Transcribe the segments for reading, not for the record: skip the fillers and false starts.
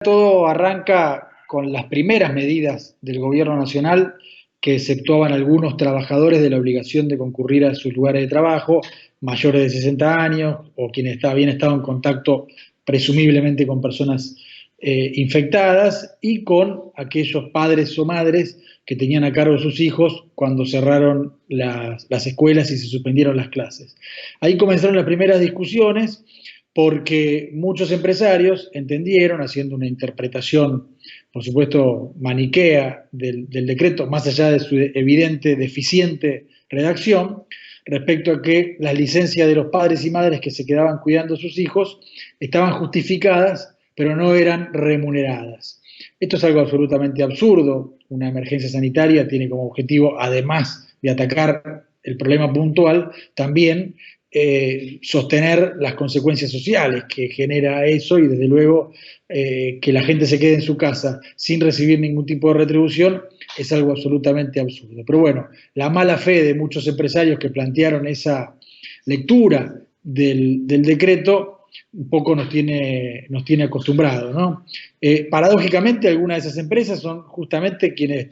Todo arranca con las primeras medidas del gobierno nacional que exceptuaban a algunos trabajadores de la obligación de concurrir a sus lugares de trabajo, mayores de 60 años o quienes habían estado en contacto presumiblemente con personas infectadas y con aquellos padres o madres que tenían a cargo sus hijos cuando cerraron las escuelas y se suspendieron las clases. Ahí comenzaron las primeras discusiones porque muchos empresarios entendieron, haciendo una interpretación, por supuesto, maniquea del decreto, más allá de su evidente, deficiente redacción, respecto a que las licencias de los padres y madres que se quedaban cuidando a sus hijos estaban justificadas, pero no eran remuneradas. Esto es algo absolutamente absurdo. Una emergencia sanitaria tiene como objetivo, además de atacar el problema puntual, también sostener las consecuencias sociales que genera eso y desde luego que la gente se quede en su casa sin recibir ningún tipo de retribución es algo absolutamente absurdo. Pero bueno, la mala fe de muchos empresarios que plantearon esa lectura del decreto un poco nos tiene acostumbrados, ¿no? Paradójicamente, algunas de esas empresas son justamente quienes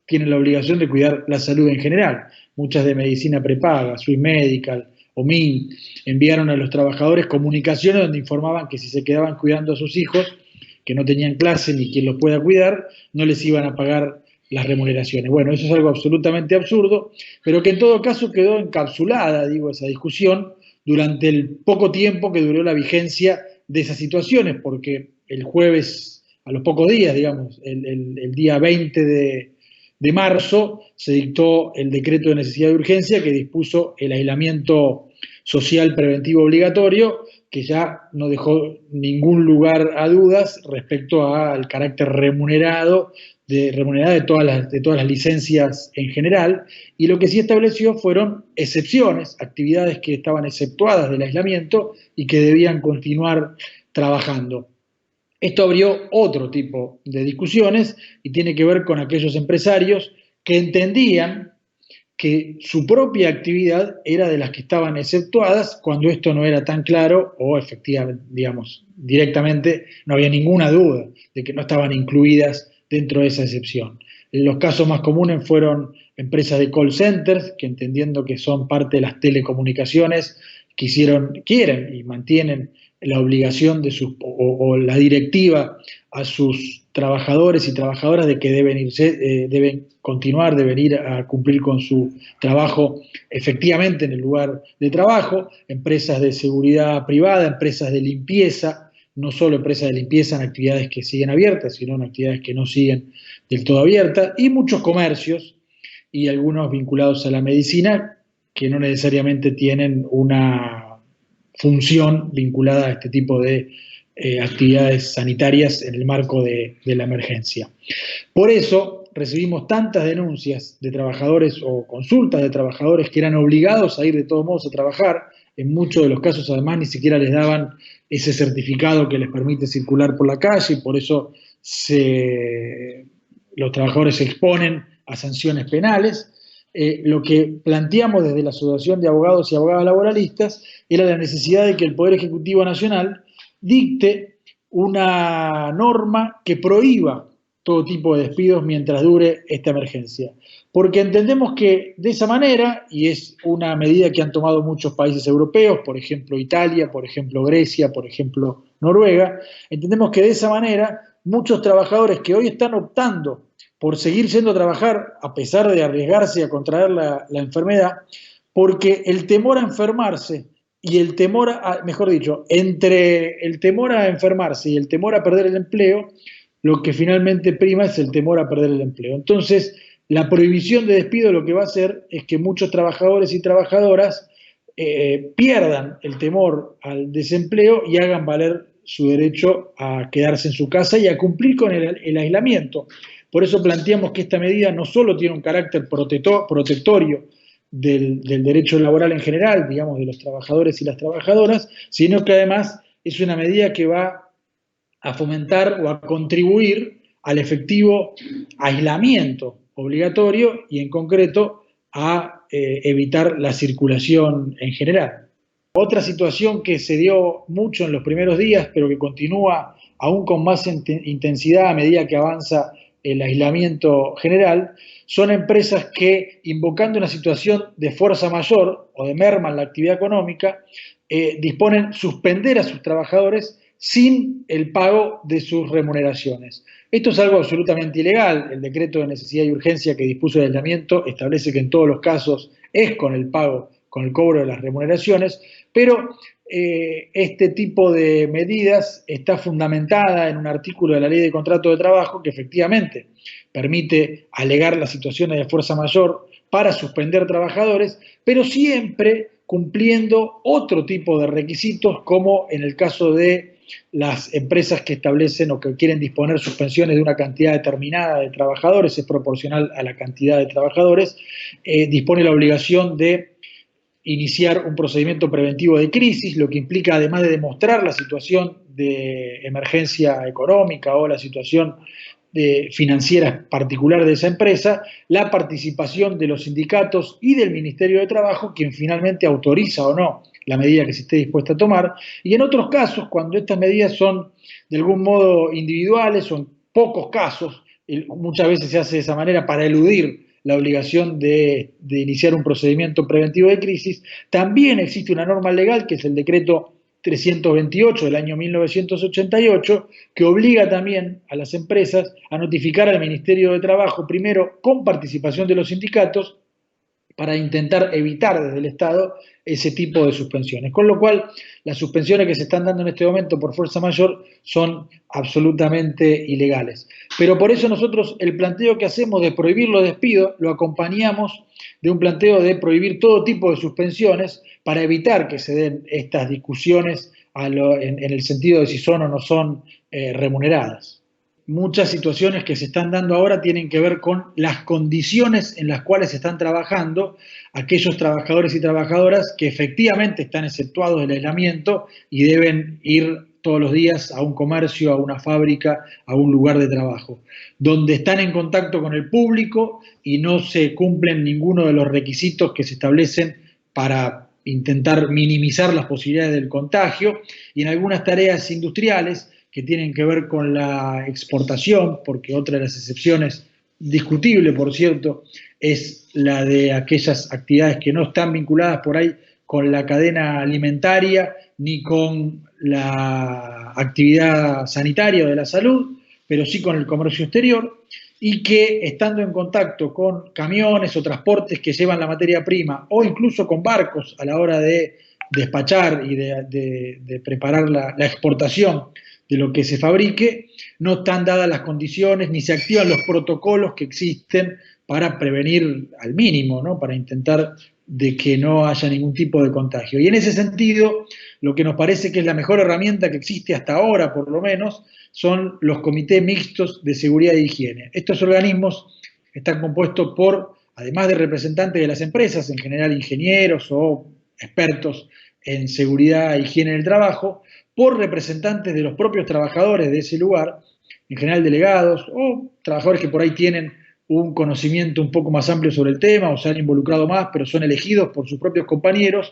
tienen la obligación de cuidar la salud en general. Muchas de medicina prepaga, Swiss Medical o MIN, enviaron a los trabajadores comunicaciones donde informaban que si se quedaban cuidando a sus hijos, que no tenían clase ni quien los pueda cuidar, no les iban a pagar las remuneraciones. Bueno, eso es algo absolutamente absurdo, pero que en todo caso quedó encapsulada, digo, esa discusión durante el poco tiempo que duró la vigencia de esas situaciones, porque el jueves, a los pocos días, digamos, el día 20 de marzo, se dictó el decreto de necesidad de urgencia que dispuso el aislamiento social preventivo obligatorio, que ya no dejó ningún lugar a dudas respecto al carácter remunerado de todas las licencias en general, y lo que sí estableció fueron excepciones, actividades que estaban exceptuadas del aislamiento y que debían continuar trabajando. Esto abrió otro tipo de discusiones y tiene que ver con aquellos empresarios que entendían que su propia actividad era de las que estaban exceptuadas cuando esto no era tan claro o efectivamente, digamos, directamente no había ninguna duda de que no estaban incluidas dentro de esa excepción. Los casos más comunes fueron empresas de call centers, que entendiendo que son parte de las telecomunicaciones, quieren y mantienen la obligación de o la directiva a sus trabajadores y trabajadoras de que deben continuar, deben ir a cumplir con su trabajo efectivamente en el lugar de trabajo, empresas de seguridad privada, empresas de limpieza, no solo empresas de limpieza en actividades que siguen abiertas, sino en actividades que no siguen del todo abiertas, y muchos comercios y algunos vinculados a la medicina que no necesariamente tienen una función vinculada a este tipo de actividades sanitarias en el marco de la emergencia. Por eso recibimos tantas denuncias de trabajadores o consultas de trabajadores que eran obligados a ir de todos modos a trabajar. En muchos de los casos además ni siquiera les daban ese certificado que les permite circular por la calle y por eso los trabajadores se exponen a sanciones penales. Lo que planteamos desde la Asociación de Abogados y Abogadas Laboralistas era la necesidad de que el Poder Ejecutivo Nacional dicte una norma que prohíba todo tipo de despidos mientras dure esta emergencia. Porque entendemos que de esa manera, y es una medida que han tomado muchos países europeos, por ejemplo Italia, por ejemplo Grecia, por ejemplo Noruega, entendemos que de esa manera muchos trabajadores que hoy están optando por seguir yendo a trabajar a pesar de arriesgarse a contraer la enfermedad, porque el temor a enfermarse y el temor mejor dicho, entre el temor a enfermarse y el temor a perder el empleo, lo que finalmente prima es el temor a perder el empleo. Entonces, la prohibición de despido lo que va a hacer es que muchos trabajadores y trabajadoras pierdan el temor al desempleo y hagan valer su derecho a quedarse en su casa y a cumplir con el aislamiento. Por eso planteamos que esta medida no solo tiene un carácter protectorio del derecho laboral en general, digamos, de los trabajadores y las trabajadoras, sino que además es una medida que va a fomentar o a contribuir al efectivo aislamiento obligatorio y en concreto a evitar la circulación en general. Otra situación que se dio mucho en los primeros días, pero que continúa aún con más intensidad a medida que avanza el aislamiento general, son empresas que, invocando una situación de fuerza mayor o de merma en la actividad económica, disponen suspender a sus trabajadores sin el pago de sus remuneraciones. Esto es algo absolutamente ilegal. El decreto de necesidad y urgencia que dispuso el aislamiento establece que en todos los casos es con el pago, con el cobro de las remuneraciones, pero este tipo de medidas está fundamentada en un artículo de la Ley de Contrato de Trabajo que efectivamente permite alegar las situaciones de fuerza mayor para suspender trabajadores, pero siempre cumpliendo otro tipo de requisitos, como en el caso de las empresas que establecen o que quieren disponer suspensiones de una cantidad determinada de trabajadores, es proporcional a la cantidad de trabajadores, dispone la obligación de iniciar un procedimiento preventivo de crisis, lo que implica, además de demostrar la situación de emergencia económica o la situación financiera particular de esa empresa, la participación de los sindicatos y del Ministerio de Trabajo, quien finalmente autoriza o no la medida que se esté dispuesta a tomar, y en otros casos, cuando estas medidas son de algún modo individuales o en pocos casos, muchas veces se hace de esa manera para eludir la obligación de iniciar un procedimiento preventivo de crisis, también existe una norma legal que es el decreto 328 del año 1988, que obliga también a las empresas a notificar al Ministerio de Trabajo, primero con participación de los sindicatos, para intentar evitar desde el Estado ese tipo de suspensiones. Con lo cual, las suspensiones que se están dando en este momento por fuerza mayor son absolutamente ilegales. Pero por eso nosotros el planteo que hacemos de prohibir los despidos lo acompañamos de un planteo de prohibir todo tipo de suspensiones para evitar que se den estas discusiones en el sentido de si son o no son remuneradas. Muchas situaciones que se están dando ahora tienen que ver con las condiciones en las cuales están trabajando aquellos trabajadores y trabajadoras que efectivamente están exceptuados del aislamiento y deben ir todos los días a un comercio, a una fábrica, a un lugar de trabajo, donde están en contacto con el público y no se cumplen ninguno de los requisitos que se establecen para intentar minimizar las posibilidades del contagio, y en algunas tareas industriales que tienen que ver con la exportación, porque otra de las excepciones, discutible por cierto, es la de aquellas actividades que no están vinculadas por ahí con la cadena alimentaria ni con la actividad sanitaria o de la salud, pero sí con el comercio exterior, y que estando en contacto con camiones o transportes que llevan la materia prima o incluso con barcos a la hora de despachar y de preparar la exportación de lo que se fabrique, no están dadas las condiciones ni se activan los protocolos que existen para prevenir al mínimo, ¿no? Para intentar de que no haya ningún tipo de contagio. Y en ese sentido, lo que nos parece que es la mejor herramienta que existe hasta ahora, por lo menos, son los comités mixtos de seguridad e higiene. Estos organismos están compuestos por, además de representantes de las empresas, en general ingenieros o expertos en seguridad e higiene en el trabajo, por representantes de los propios trabajadores de ese lugar, en general delegados o trabajadores que por ahí tienen un conocimiento un poco más amplio sobre el tema o se han involucrado más, pero son elegidos por sus propios compañeros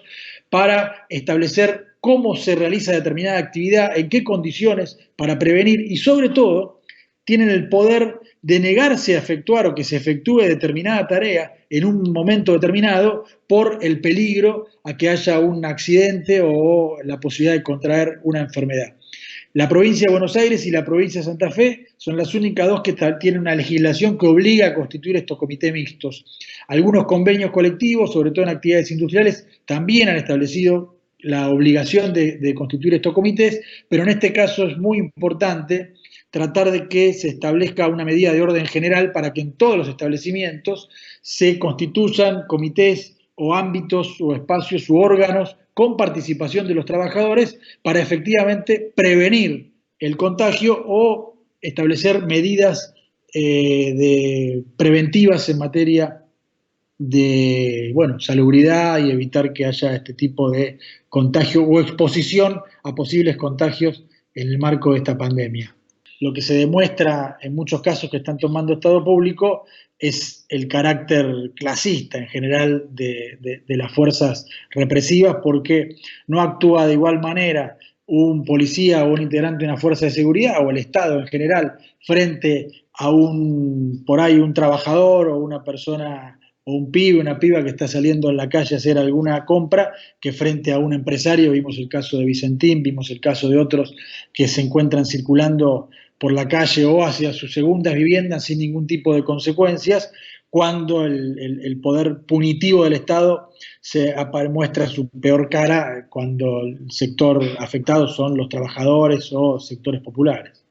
para establecer cómo se realiza determinada actividad, en qué condiciones, para prevenir y sobre todo tienen el poder de negarse a efectuar o que se efectúe determinada tarea en un momento determinado por el peligro a que haya un accidente o la posibilidad de contraer una enfermedad. La provincia de Buenos Aires y la provincia de Santa Fe son las únicas dos que tienen una legislación que obliga a constituir estos comités mixtos. Algunos convenios colectivos, sobre todo en actividades industriales, también han establecido la obligación de constituir estos comités, pero en este caso es muy importante tratar de que se establezca una medida de orden general para que en todos los establecimientos se constituyan comités o ámbitos o espacios u órganos con participación de los trabajadores para efectivamente prevenir el contagio o establecer medidas preventivas en materia de salubridad y evitar que haya este tipo de contagio o exposición a posibles contagios en el marco de esta pandemia. Lo que se demuestra en muchos casos que están tomando Estado público es el carácter clasista en general de las fuerzas represivas, porque no actúa de igual manera un policía o un integrante de una fuerza de seguridad o el Estado en general frente a por ahí un trabajador o una persona o un pibe, una piba que está saliendo en la calle a hacer alguna compra, que frente a un empresario, vimos el caso de Vicentín, vimos el caso de otros que se encuentran circulando por la calle o hacia sus segundas viviendas sin ningún tipo de consecuencias, cuando el poder punitivo del Estado muestra su peor cara cuando el sector afectado son los trabajadores o sectores populares.